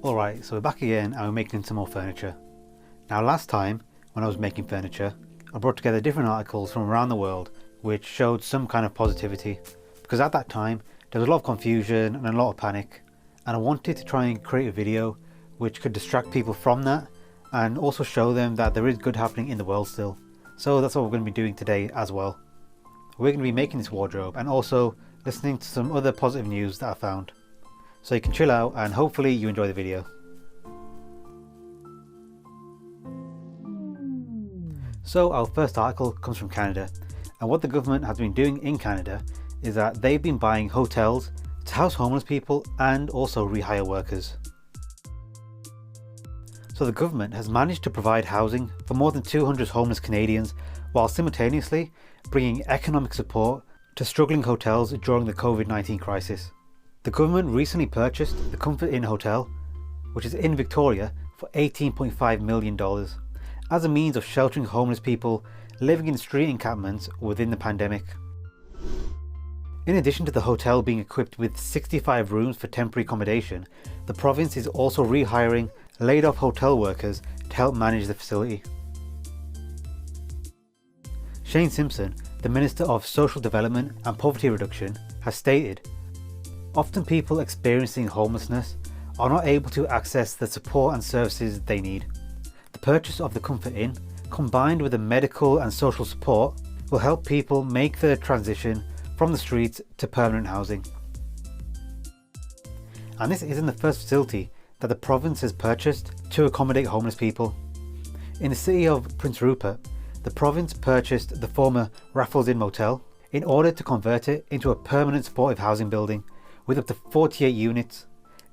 Alright, so we're back again and we're making some more furniture. Now last time, when I was making furniture, I brought together different articles from around the world which showed some kind of positivity. Because at that time, there was a lot of confusion and a lot of panic. And I wanted to try and create a video which could distract people from that and also show them that there is good happening in the world still. So that's what we're going to be doing today as well. We're going to be making this wardrobe and also listening to some other positive news that I found. So you can chill out and hopefully you enjoy the video. So our first article comes from Canada, and what the government has been doing in Canada is that they've been buying hotels to house homeless people and also rehire workers. So the government has managed to provide housing for more than 200 homeless Canadians while simultaneously bringing economic support to struggling hotels during the COVID-19 crisis. The government recently purchased the Comfort Inn Hotel, which is in Victoria, for $18.5 million as a means of sheltering homeless people living in street encampments within the pandemic. In addition to the hotel being equipped with 65 rooms for temporary accommodation, the province is also rehiring laid off hotel workers to help manage the facility. Shane Simpson, the Minister of Social Development and Poverty Reduction, has stated, "Often people experiencing homelessness are not able to access the support and services they need. The purchase of the Comfort Inn, combined with the medical and social support, will help people make the transition from the streets to permanent housing." And this isn't the first facility that the province has purchased to accommodate homeless people. In the city of Prince Rupert, the province purchased the former Raffles Inn Motel in order to convert it into a permanent supportive housing building with up to 48 units,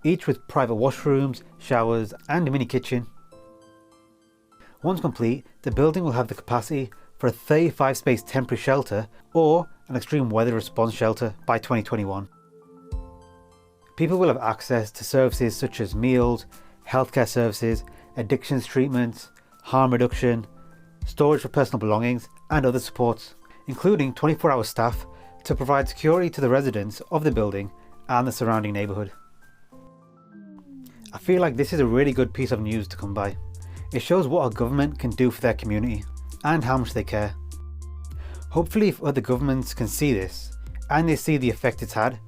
each with private washrooms, showers and a mini kitchen. Once complete, the building will have the capacity for a 35 space temporary shelter or an extreme weather response shelter by 2021. People will have access to services such as meals, healthcare services, addictions treatments, harm reduction, storage for personal belongings and other supports, including 24-hour staff to provide security to the residents of the building and the surrounding neighbourhood. I feel like this is a really good piece of news to come by. It shows what our government can do for their community and how much they care. Hopefully if other governments can see this and they see the effect it's had,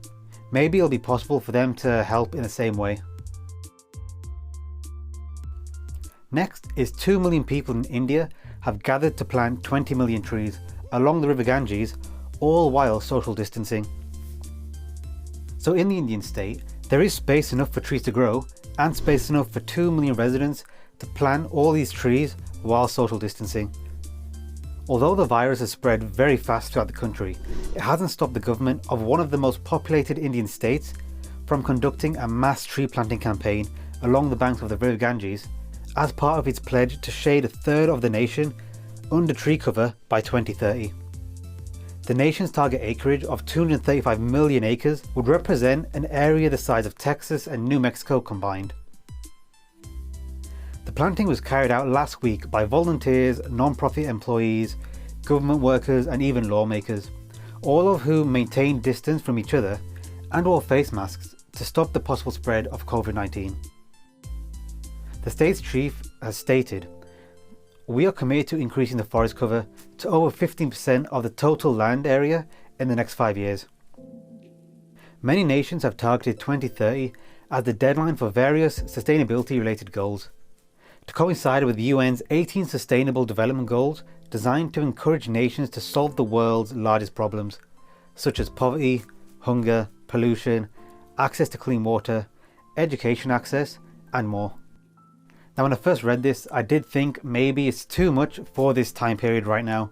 maybe it'll be possible for them to help in the same way. Next is 2 million people in India have gathered to plant 20 million trees along the river Ganges, all while social distancing. So in the Indian state, there is space enough for trees to grow and space enough for 2 million residents to plant all these trees while social distancing. Although the virus has spread very fast throughout the country, it hasn't stopped the government of one of the most populated Indian states from conducting a mass tree planting campaign along the banks of the river Ganges as part of its pledge to shade a third of the nation under tree cover by 2030. The nation's target acreage of 235 million acres would represent an area the size of Texas and New Mexico combined. The planting was carried out last week by volunteers, non-profit employees, government workers and even lawmakers, all of whom maintained distance from each other and wore face masks to stop the possible spread of COVID-19. The state's chief has stated, "We are committed to increasing the forest cover to over 15% of the total land area in the next 5 years." Many nations have targeted 2030 as the deadline for various sustainability related goals, to coincide with the UN's 18 Sustainable Development Goals designed to encourage nations to solve the world's largest problems, such as poverty, hunger, pollution, access to clean water, education access, and more. Now when I first read this, I did think maybe it's too much for this time period right now.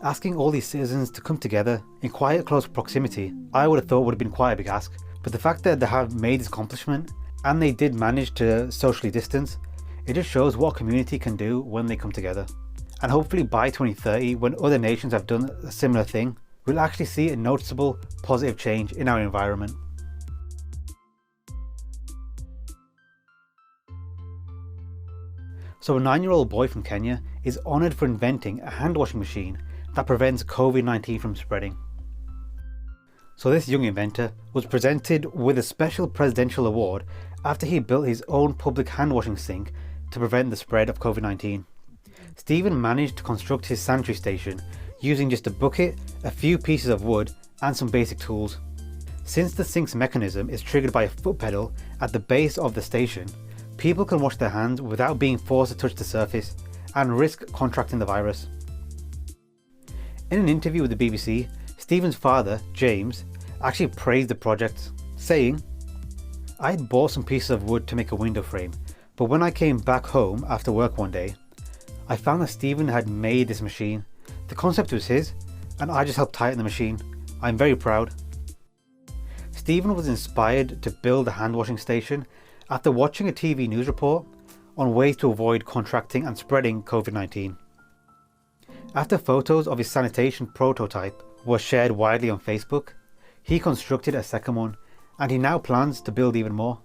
Asking all these citizens to come together in quiet close proximity, I would have thought would have been quite a big ask, but the fact that they have made this accomplishment and they did manage to socially distance, it just shows what a community can do when they come together. And hopefully by 2030, when other nations have done a similar thing, we'll actually see a noticeable positive change in our environment. So a 9-year-old boy from Kenya is honoured for inventing a hand washing machine that prevents COVID-19 from spreading. So this young inventor was presented with a special presidential award after he built his own public hand washing sink to prevent the spread of COVID-19. Stephen managed to construct his sanitary station using just a bucket, a few pieces of wood and some basic tools. Since the sink's mechanism is triggered by a foot pedal at the base of the station, people can wash their hands without being forced to touch the surface and risk contracting the virus. In an interview with the BBC, Stephen's father, James, actually praised the project, saying, "I had bought some pieces of wood to make a window frame, but when I came back home after work one day, I found that Stephen had made this machine. The concept was his, and I just helped tighten the machine. I'm very proud." Stephen was inspired to build a hand washing station after watching a TV news report on ways to avoid contracting and spreading COVID-19. After photos of his sanitation prototype were shared widely on Facebook, he constructed a second one, and he now plans to build even more.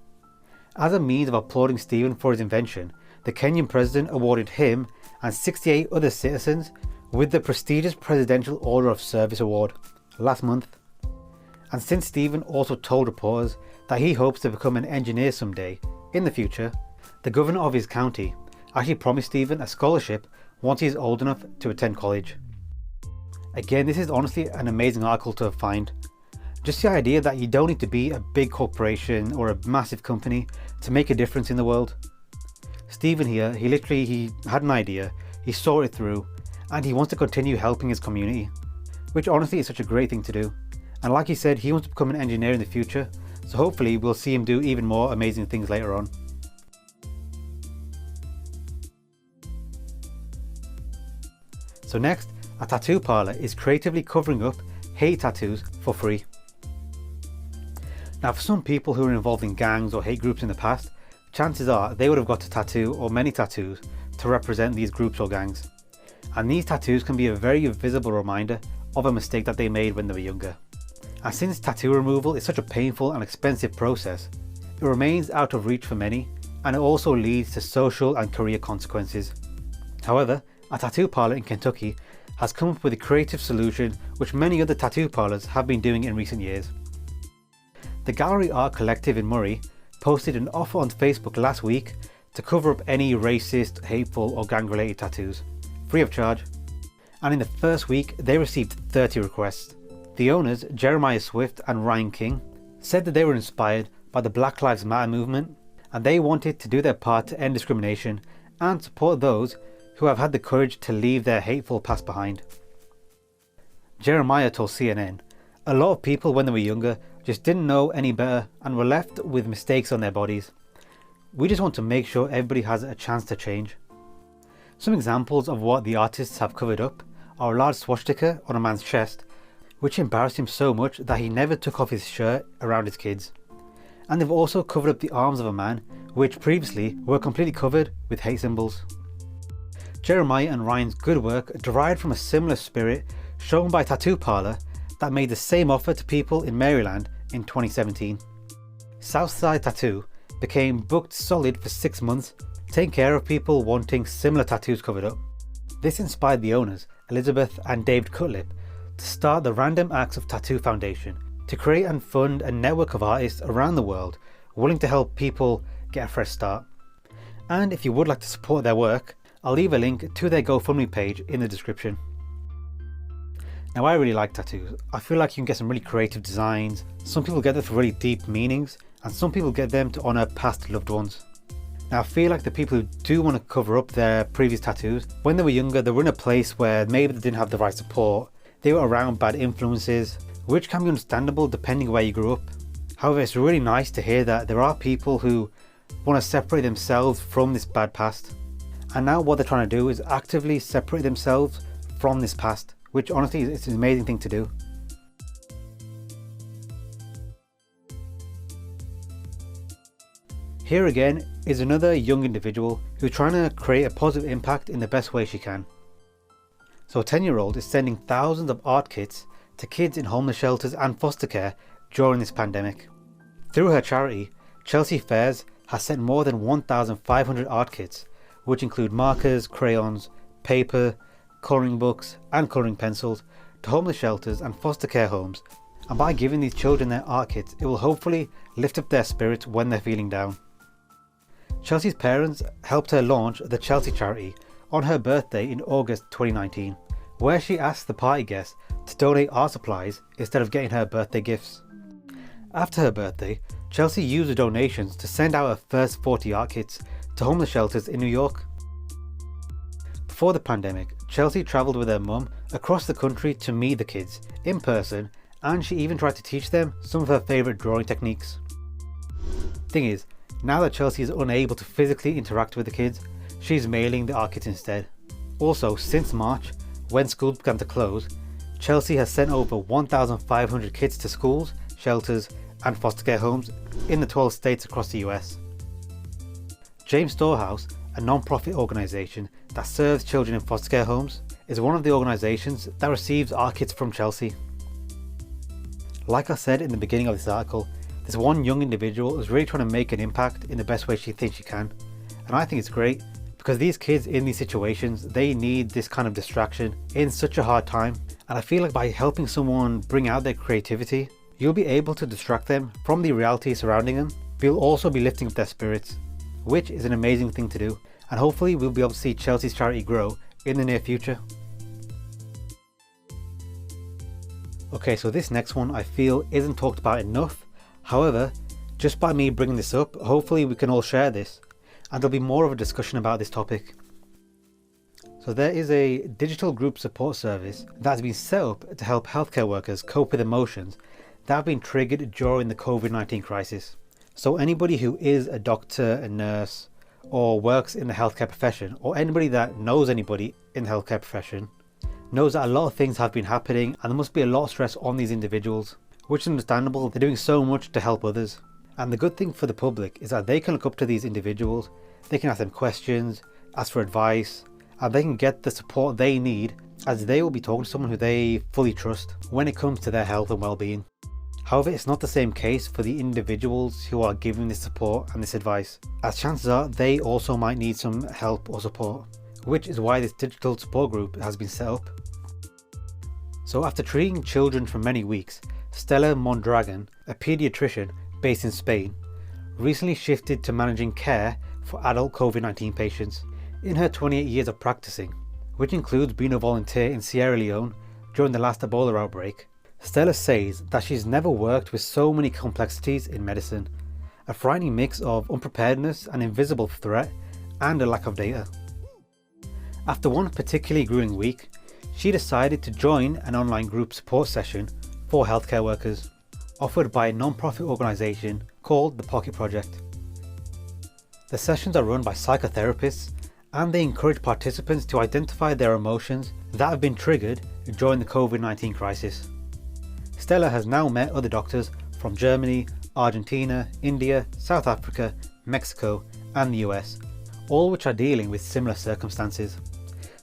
As a means of applauding Stephen for his invention, the Kenyan president awarded him and 68 other citizens with the prestigious Presidential Order of Service Award last month. And since Stephen also told reporters that he hopes to become an engineer someday in the future, the governor of his county actually promised Stephen a scholarship once he is old enough to attend college. Again, this is honestly an amazing article to find. Just the idea that you don't need to be a big corporation or a massive company to make a difference in the world. Stephen here, he had an idea, he saw it through, and he wants to continue helping his community, which honestly is such a great thing to do. And like he said, he wants to become an engineer in the future, so hopefully we'll see him do even more amazing things later on. So next, a tattoo parlour is creatively covering up hate tattoos for free. Now for some people who are involved in gangs or hate groups in the past, chances are they would have got a tattoo or many tattoos to represent these groups or gangs. And these tattoos can be a very visible reminder of a mistake that they made when they were younger. And since tattoo removal is such a painful and expensive process, it remains out of reach for many, and it also leads to social and career consequences. However, a tattoo parlour in Kentucky has come up with a creative solution which many other tattoo parlours have been doing in recent years. The Gallery Art Collective in Murray posted an offer on Facebook last week to cover up any racist, hateful or gang related tattoos, free of charge. And in the first week they received 30 requests. The owners, Jeremiah Swift and Ryan King, said that they were inspired by the Black Lives Matter movement, and they wanted to do their part to end discrimination and support those who have had the courage to leave their hateful past behind. Jeremiah told CNN, "A lot of people when they were younger just didn't know any better and were left with mistakes on their bodies. We just want to make sure everybody has a chance to change." Some examples of what the artists have covered up are a large swastika on a man's chest, which embarrassed him so much that he never took off his shirt around his kids. And they've also covered up the arms of a man, which previously were completely covered with hate symbols. Jeremiah and Ryan's good work derived from a similar spirit shown by a tattoo parlour that made the same offer to people in Maryland in 2017. Southside Tattoo became booked solid for 6 months, taking care of people wanting similar tattoos covered up. This inspired the owners, Elizabeth and David Cutlip, to start the Random Acts of Tattoo Foundation to create and fund a network of artists around the world willing to help people get a fresh start. And if you would like to support their work, I'll leave a link to their GoFundMe page in the description. Now I really like tattoos. I feel like you can get some really creative designs. Some people get them for really deep meanings, and some people get them to honour past loved ones. Now I feel like the people who do want to cover up their previous tattoos, when they were younger they were in a place where maybe they didn't have the right support, they were around bad influences, which can be understandable depending where you grew up. However, it's really nice to hear that there are people who want to separate themselves from this bad past. And now what they're trying to do is actively separate themselves from this past, which honestly is an amazing thing to do. Here again is another young individual who's trying to create a positive impact in the best way she can. So a 10-year-old is sending thousands of art kits to kids in homeless shelters and foster care during this pandemic. Through her charity, Chelsea Fairs has sent more than 1,500 art kits, which include markers, crayons, paper, colouring books and colouring pencils to homeless shelters and foster care homes. And by giving these children their art kits, it will hopefully lift up their spirits when they're feeling down. Chelsea's parents helped her launch the Chelsea charity on her birthday in August 2019, where she asked the party guests to donate art supplies instead of getting her birthday gifts. After her birthday, Chelsea used the donations to send out her first 40 art kits to homeless shelters in New York. Before the pandemic, Chelsea travelled with her mum across the country to meet the kids in person, and she even tried to teach them some of her favourite drawing techniques. Thing is, now that Chelsea is unable to physically interact with the kids, she's mailing the art kits instead. Also, since March, when schools began to close, Chelsea has sent over 1,500 kits to schools, shelters and foster care homes in the 12 states across the US. James Storehouse, a non-profit organisation that serves children in foster care homes, is one of the organisations that receives art kits from Chelsea. Like I said in the beginning of this article, this one young individual is really trying to make an impact in the best way she thinks she can, and I think it's great because these kids in these situations, they need this kind of distraction in such a hard time, and I feel like by helping someone bring out their creativity, you'll be able to distract them from the reality surrounding them, but you'll also be lifting up their spirits, which is an amazing thing to do, and hopefully we'll be able to see Chelsea's charity grow in the near future. Okay, so this next one I feel isn't talked about enough. However, just by me bringing this up, hopefully we can all share this and there'll be more of a discussion about this topic. So there is a digital group support service that has been set up to help healthcare workers cope with emotions that have been triggered during the COVID-19 crisis. So anybody who is a doctor, a nurse, or works in the healthcare profession, or anybody that knows anybody in the healthcare profession, knows that a lot of things have been happening and there must be a lot of stress on these individuals, which is understandable. They're doing so much to help others. And the good thing for the public is that they can look up to these individuals, they can ask them questions, ask for advice, and they can get the support they need, as they will be talking to someone who they fully trust when it comes to their health and well-being. However, it's not the same case for the individuals who are giving this support and this advice, as chances are they also might need some help or support, which is why this digital support group has been set up. So after treating children for many weeks, Stella Mondragon, a paediatrician based in Spain, recently shifted to managing care for adult COVID-19 patients. In her 28 years of practicing, which includes being a volunteer in Sierra Leone during the last Ebola outbreak, Stella says that she's never worked with so many complexities in medicine, a frightening mix of unpreparedness, an invisible threat, and a lack of data. After one particularly grueling week, she decided to join an online group support session for healthcare workers, offered by a non-profit organisation called the Pocket Project. The sessions are run by psychotherapists, and they encourage participants to identify their emotions that have been triggered during the COVID-19 crisis. Stella has now met other doctors from Germany, Argentina, India, South Africa, Mexico and the US, all which are dealing with similar circumstances.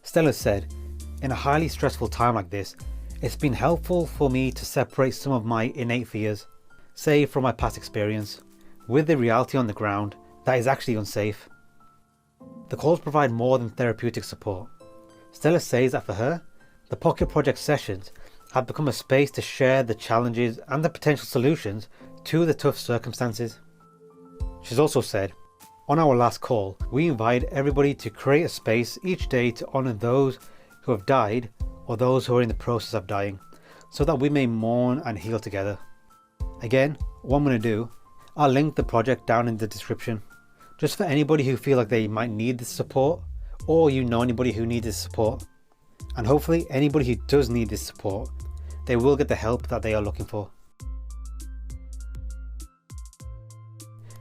Stella said, "In a highly stressful time like this, it's been helpful for me to separate some of my innate fears, say from my past experience, with the reality on the ground that is actually unsafe." The calls provide more than therapeutic support. Stella says that for her, the Pocket Project sessions have become a space to share the challenges and the potential solutions to the tough circumstances. She's also said, "On our last call, we invite everybody to create a space each day to honour those who have died or those who are in the process of dying, so that we may mourn and heal together." Again, what I'm going to do, I'll link the project down in the description, just for anybody who feel like they might need this support, or you know anybody who needs this support. And hopefully anybody who does need this support, they will get the help that they are looking for.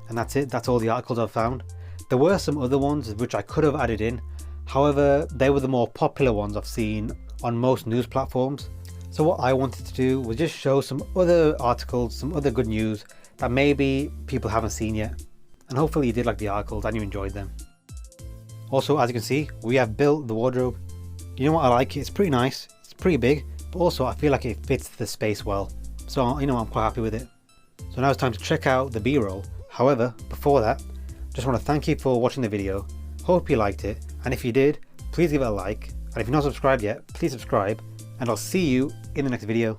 And that's it, that's all the articles I've found. There were some other ones which I could have added in, however they were the more popular ones I've seen on most news platforms. So what I wanted to do was just show some other articles, some other good news that maybe people haven't seen yet. And hopefully you did like the articles and you enjoyed them. Also, as you can see, we have built the wardrobe. You know what, I like it, it's pretty nice, it's pretty big, but also I feel like it fits the space well. So, you know, I'm quite happy with it. So now it's time to check out the B-roll. However, before that, just want to thank you for watching the video. Hope you liked it, and if you did, please give it a like. And if you're not subscribed yet, please subscribe, and I'll see you in the next video.